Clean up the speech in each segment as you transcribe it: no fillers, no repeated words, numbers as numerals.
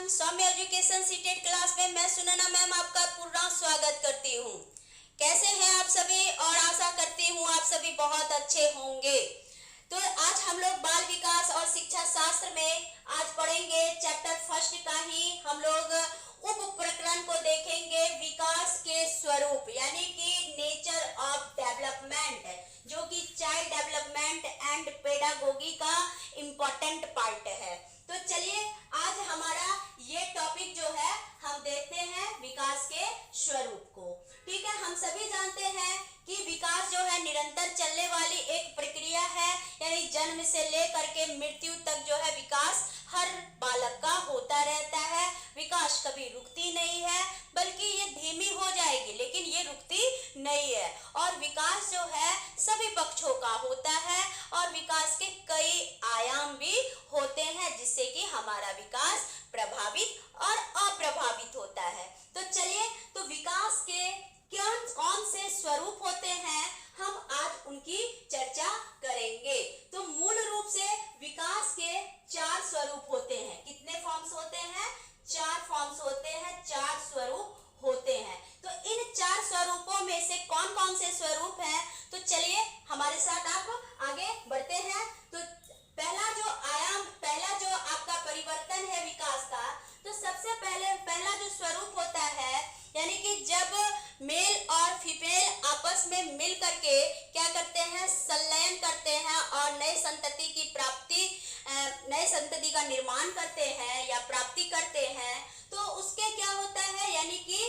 सौम्य education CTET class में मैं Sunaina ma'am आपका पूर्ण स्वागत करती हूँ। कैसे हैं आप सभी और आशा करती हूँ आप सभी बहुत अच्छे होंगे। तो आज हम लोग बाल विकास और शिक्षा शास्त्र में आज पढ़ेंगे चैप्टर फर्स्ट का ही हम लोग उप प्रकरण को देखेंगे, विकास के स्वरूप यानी कि नेचर ऑफ डेवलपमेंट, जो कि चाइल्ड डेवलपमेंट एंड पेडागोगी का इम्पोर्टेंट पार्ट है। तो चलिए आज हमारा ये टॉपिक जो है हम देखते हैं विकास के स्वरूप को। ठीक है, हम सभी जानते हैं कि विकास जो है निरंतर चलने वाली एक प्रक्रिया है, यानी जन्म से लेकर के मृत्यु तक जो है विकास हर बालक का होता रहता है। विकास कभी रुकती नहीं है, बल्कि ये धीमी हो जाएगी लेकिन ये रुकती नहीं है। और विकास जो है सभी पक्षों का होता है और विकास के कई आयाम भी होते हैं जिससे कि हमारा विकास प्रभावित और अप्रभावित होता है। तो चलिए, तो विकास के कौन से स्वरूप होते हैं हम आज उनकी चर्चा करेंगे। तो मूल रूप से विकास के 4 स्वरूप होते हैं। कितने फॉर्म्स होते हैं? 4 फॉर्म्स होते हैं, 4 स्वरूप होते हैं। तो इन 4 स्वरूपों में से कौन कौन से स्वरूप हैं, तो चलिए हमारे साथ आप आगे बढ़ते हैं। तो पहला जो आपका परिवर्तन है विकास का, तो सबसे पहला जो स्वरूप होता है, यानी कि जब मेल और फीमेल आपस में मिल करके क्या करते हैं, संलयन करते हैं और नए संतति का निर्माण करते हैं या प्राप्ति करते हैं, तो उसके क्या होता है, यानी कि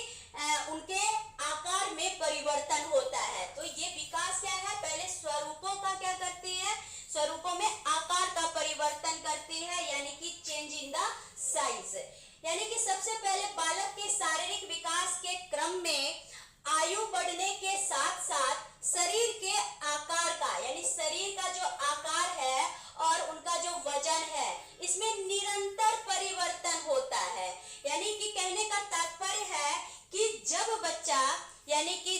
उनके आकार में परिवर्तन होता है। तो ये विकास क्या है, पहले स्वरूपों का क्या करती है, स्वरूपों में आकार का परिवर्तन करती है, यानी कि चेंज इन द साइज। यानी कि सबसे पहले बालक के शारीरिक विकास के क्रम में आयु बढ़ने के साथ साथ शरीर के आकार का, यानी शरीर का जो आकार है और उनका जो वजन है, इसमें निरंतर परिवर्तन होता है। यानी कि कहने का तात्पर्य है कि जब बच्चा यानी कि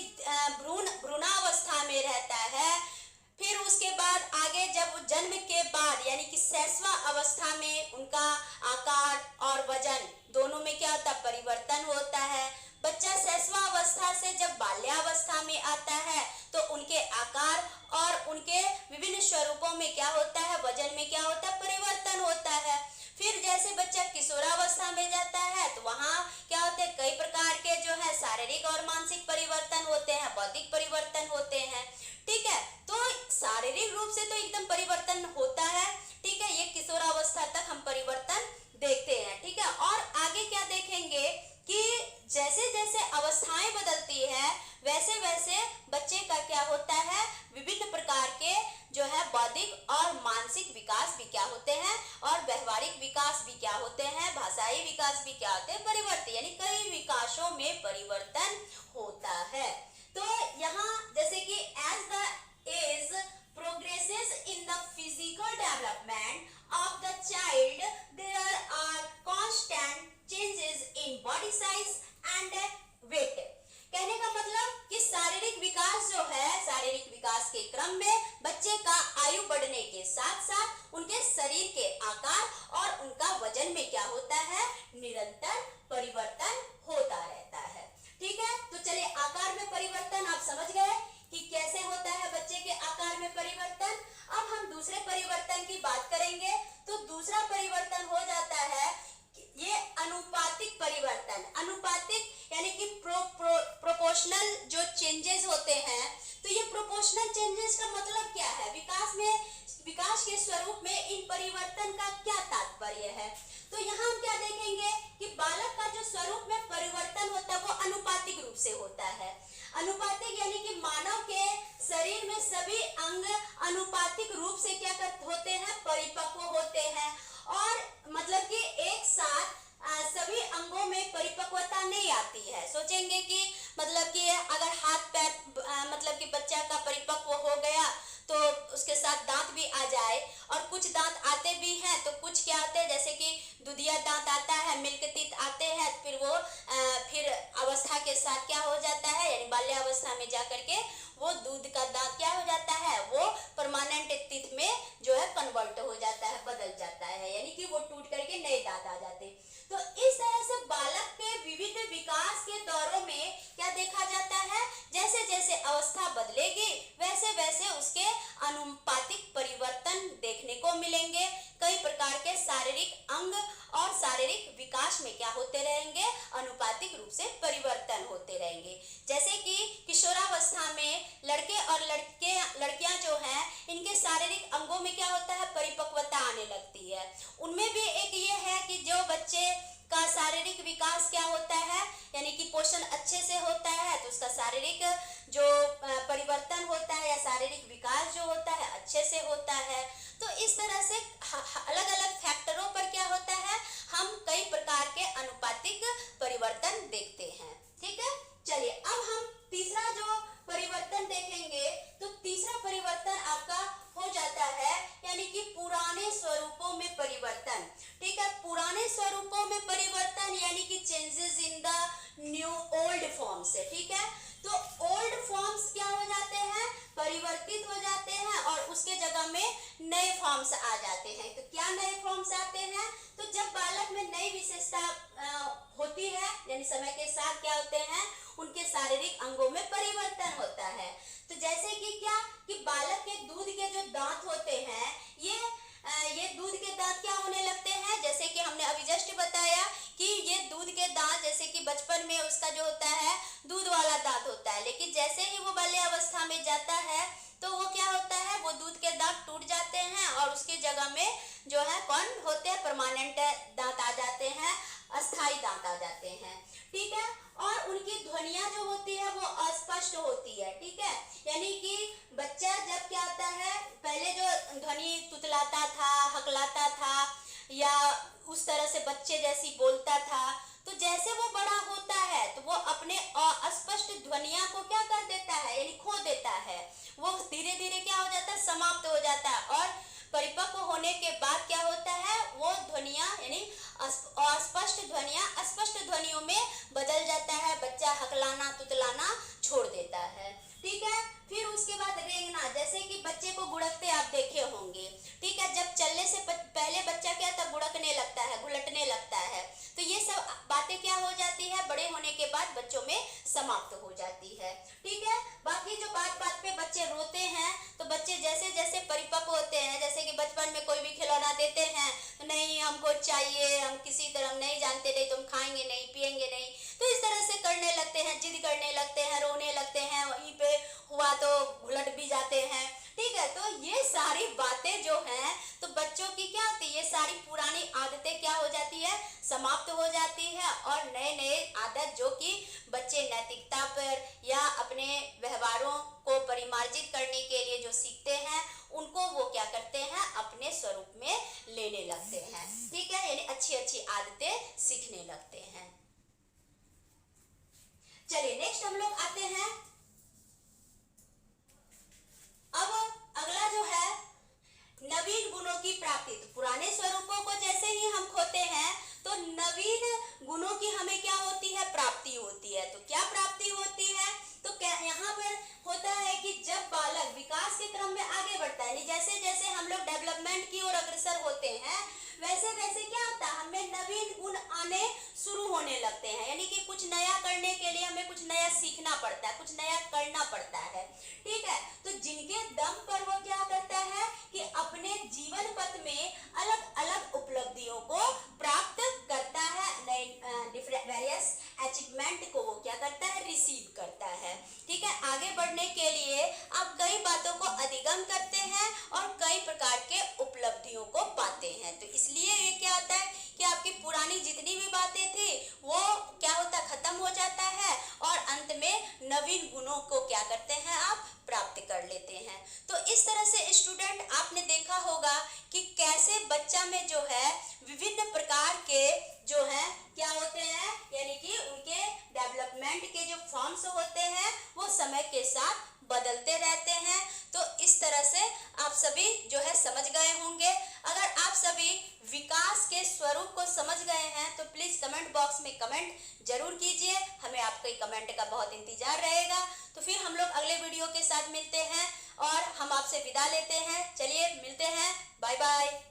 भ्रूणावस्था में रहता है, फिर उसके बाद आगे जब जन्म के बाद यानी कि शैशव अवस्था में उनका आकार और वजन दोनों में क्या होता है, परिवर्तन होता है। बच्चा शैशव अवस्था से जब बाल्यावस्था में आता है तो उनके आकार और उनके विभिन्न स्वरूपों में क्या होता है, वजन में क्या होता है, परिवर्तन होता है। फिर जैसे बच्चा किशोरावस्था में जाता है तो वहाँ क्या होते हैं, कई प्रकार के जो है शारीरिक और मानसिक परिवर्तन होते हैं, बौद्धिक परिवर्तन होते हैं। ठीक है, तो शारीरिक रूप से तो एकदम परिवर्तन होता है। ठीक है, ये किशोरावस्था तक हम परिवर्तन देखते हैं। ठीक है, और आगे क्या देखेंगे कि जैसे जैसे अवस्थाएं बदलती है वैसे वैसे बच्चे का क्या होता है, विभिन्न प्रकार के जो है बौद्धिक और मानसिक विकास भी क्या होते हैं और व्यवहारिक विकास भी क्या होते हैं, भाषाई विकास भी क्या होते हैं, परिवर्तन, यानी कई विकासों में परिवर्तन होता है। तो यहाँ जैसे कि as the age progresses in the physical development of the child, there are constant changes in body size and weight. कहने का मतलब कि शारीरिक विकास जो है, शारीरिक विकास के क्रम में बच्चे का आयु बढ़ने के साथ साथ उनके शरीर के आकार और उनका वजन में क्या होता है, निरंतर परिवर्तन होता रहता है। ठीक है, तो चलिए आकार में परिवर्तन आप समझ गए कि कैसे होता है बच्चे के आकार में परिवर्तन। अब हम दूसरे परिवर्तन की बात करेंगे। तो दूसरा परिवर्तन हो जाता है ये अनुपातिक परिवर्तन। अनुपातिक यानी कि प्रोपोर्शनल जो चेंजेस होते हैं। तो ये प्रोपोर्शनल चेंजेस का मतलब क्या है, विकास के स्वरूप में इन परिवर्तन का क्या तात्पर्य है। तो यहाँ हम क्या देखेंगे कि बालक का जो स्वरूप में परिवर्तन होता है वो अनुपातिक रूप से होता है। अनुपातिक यानी कि मानव के शरीर में सभी अंग अनुपातिक रूप से क्या होते हैं, परिपक्व होते हैं। और मतलब कि एक साथ सभी अंगों में परिपक्वता नहीं आती है। सोचेंगे कि मतलब कि अगर हाथ पैर मतलब कि बच्चा का परिपक्व हो गया तो उसके साथ दांत भी आ जाए, और कुछ दांत आते भी हैं तो कुछ क्या होते हैं, जैसे कि दुधिया दांत आता है, मिल्क टीथ आते हैं, फिर वो फिर अवस्था के साथ क्या हो जाता है, यानी बाल्यावस्था में जाकर के वो दूध का दांत क्या हो जाता है, वो परमानेंट टीथ में जो है कन्वर्ट हो जाता है, बदल जाता है, यानी कि वो टूट करके नए दांत आ जाते हैं। तो इस शारीरिक अंग और शारीरिक विकास में क्या होते रहेंगे, अनुपातिक रूप से परिवर्तन होते रहेंगे। जैसे कि किशोरावस्था में लड़के और लड़कियां जो हैं, इनके शारीरिक अंगों में क्या होता है, परिपक्वता आने लगती है। उनमें भी एक ये है कि जो बच्चे का शारीरिक विकास क्या होता है, यानी कि पोषण अच्छे से होता है, तो उसका शारीरिक जो परिवर्तन होता है या शारीरिक विकास जो होता है अच्छे से होता है। तो इस तरह से अलग अलग फैक्टरों पर क्या होता है, हम कई प्रकार के अनुपातिक परिवर्तन देखते हैं। ठीक है, चलिए अब हम तीसरा जो परिवर्तन देखेंगे, तो तीसरा परिवर्तन आपका हो जाता है यानी कि पुराने स्वरूपों में परिवर्तन। ठीक है, पुराने स्वरूपों में परिवर्तन यानी कि changes in the new old forms है। ठीक है, तो ओल्ड फॉर्म्स क्या हो जाते हैं, परिवर्तित हो जाते हैं और उसके जगह में नए फॉर्म्स आ जाते हैं। तो क्या नए फॉर्म्स आते हैं, तो जब बालक में नई विशेषता होती है, यानी समय के साथ क्या होते हैं, उनके शारीरिक अंगों में परिवर्तन होता है। तो जैसे कि क्या कि बालक के दूध के जो दांत होते हैं, ये दूध के दांत क्या होने लगते हैं, जैसे कि हमने अभी जस्ट बताया कि ये दूध के दांत, जैसे कि बचपन में उसका जो होता है दूध वाला दांत होता है, लेकिन जैसे ही वो बाल्यावस्था में जाता है तो वो क्या होता है, वो दूध के दांत टूट जाते हैं और उसके जगह में जो है कौन होते हैं, परमानेंट दांत आ जाते हैं, अस्थाई दांत आ जाते हैं। ठीक है, और उनकी ध्वनियां जो होती है वो अस्पष्ट होती है। ठीक है, यानी कि बच्चा जब क्या होता है, पहले जो ध्वनि तुतलाता था, हकलाता था या उस तरह से बच्चे जैसी बोलता था, तो जैसे वो बड़ा होता है तो वो अपने अस्पष्ट ध्वनियां को क्या कर देता है, यानी खो देता है। वो धीरे धीरे क्या हो जाता है, समाप्त हो जाता है और परिपक्व होने के बाद क्या होता है, वो ध्वनियां यानी अस्पष्ट ध्वनियां अस्पष्ट ध्वनियों में बदल जाता है, बच्चा हकलाना तुतलाना छोड़ देता है। ठीक है, फिर उसके बाद रेंगना, जैसे कि बच्चे को गुड़कते आप देखे होंगे। ठीक है, जब चलने से पहले बच्चा क्या था, गुड़कने लगता है, घुलटने लगता है। तो ये सब बातें क्या हो जाती है, बड़े होने के बाद बच्चों में समाप्त हो जाती है। ठीक है, बाकी जो बात बात पे बच्चे रोते हैं, तो बच्चे जैसे जैसे परिपक्व होते हैं, जैसे कि बचपन में कोई भी खिलौना देते हैं तो नहीं हमको चाहिए, हम किसी तरह नहीं जानते, नहीं तुम खाएंगे नहीं, पिएंगे नहीं, तो इस तरह से करने लगते हैं, जिद करने लगते हैं, रोने लगते हैं, वहीं पे हुआ तो घुलट भी जाते हैं। ठीक है, तो ये सारी बातें जो हैं, तो बच्चों की क्या होती है, ये सारी पुरानी आदतें क्या हो जाती है, समाप्त हो जाती है और नए नए आदत जो कि बच्चे नैतिकता पर या अपने व्यवहारों को परिमार्जित करने के लिए जो सीखते हैं, उनको वो क्या करते हैं, अपने स्वरूप में लेने लगते हैं। ठीक है, यानी अच्छी अच्छी आदतें सीखने लगते हैं। चलिए नेक्स्ट हम लोग आते हैं, अब अगला जो है नवीन गुणों की प्राप्ति। तो पुराने स्वरूपों को जैसे ही हम खोते हैं तो नवीन गुणों की हमें क्या होती है, प्राप्ति होती है। तो क्या प्राप्ति होती है, तो क्या यहाँ पर होता है कि जब बालक विकास के क्रम में आगे बढ़ता है, जैसे जैसे हम लोग डेवलपमेंट की ओर अग्रसर होते हैं, वैसे वैसे क्या होता है, हमें नवीन गुण आने शुरू होने लगते हैं, यानी कि कुछ नया करने के लिए हमें कुछ नया सीखना पड़ता है, कुछ नया करना पड़ता है। ठीक है, तो जिनके दम पर वो क्या करता है कि अपने जीवन पथ में अलग अलग उपलब्धियों को प्राप्त करता है, वेरियस अचीवमेंट को वो क्या करता है, रिसीव करता है। ठीक है, आगे बढ़ने के लिए आप कई बातों को अधिगम करते हैं और कई प्रकार के उपलब्धियों को पाते हैं। तो इसलिए ये क्या होता है कि आपकी पुरानी जितनी भी बातें थी वो क्या होता है, खत्म हो जाता है और अंत में नवीन गुणों को क्या करते हैं, आप प्राप्त कर लेते हैं। तो इस तरह से स्टूडेंट आपने देखा होगा कि कैसे बच्चा में जो है विभिन्न प्रकार के जो है क्या होते हैं, यानी कि उनके डेवलपमेंट के जो फॉर्म्स होते हैं वो समय के साथ बदलते रहते हैं। तो इस तरह से आप सभी जो है समझ गए होंगे। अगर आप सभी विकास के स्वरूप को समझ गए हैं तो प्लीज कमेंट बॉक्स में कमेंट जरूर कीजिए, हमें आपके कमेंट का बहुत इंतजार रहेगा। तो फिर हम लोग अगले वीडियो के साथ मिलते हैं और हम आपसे विदा लेते हैं। चलिए मिलते हैं, बाय बाय।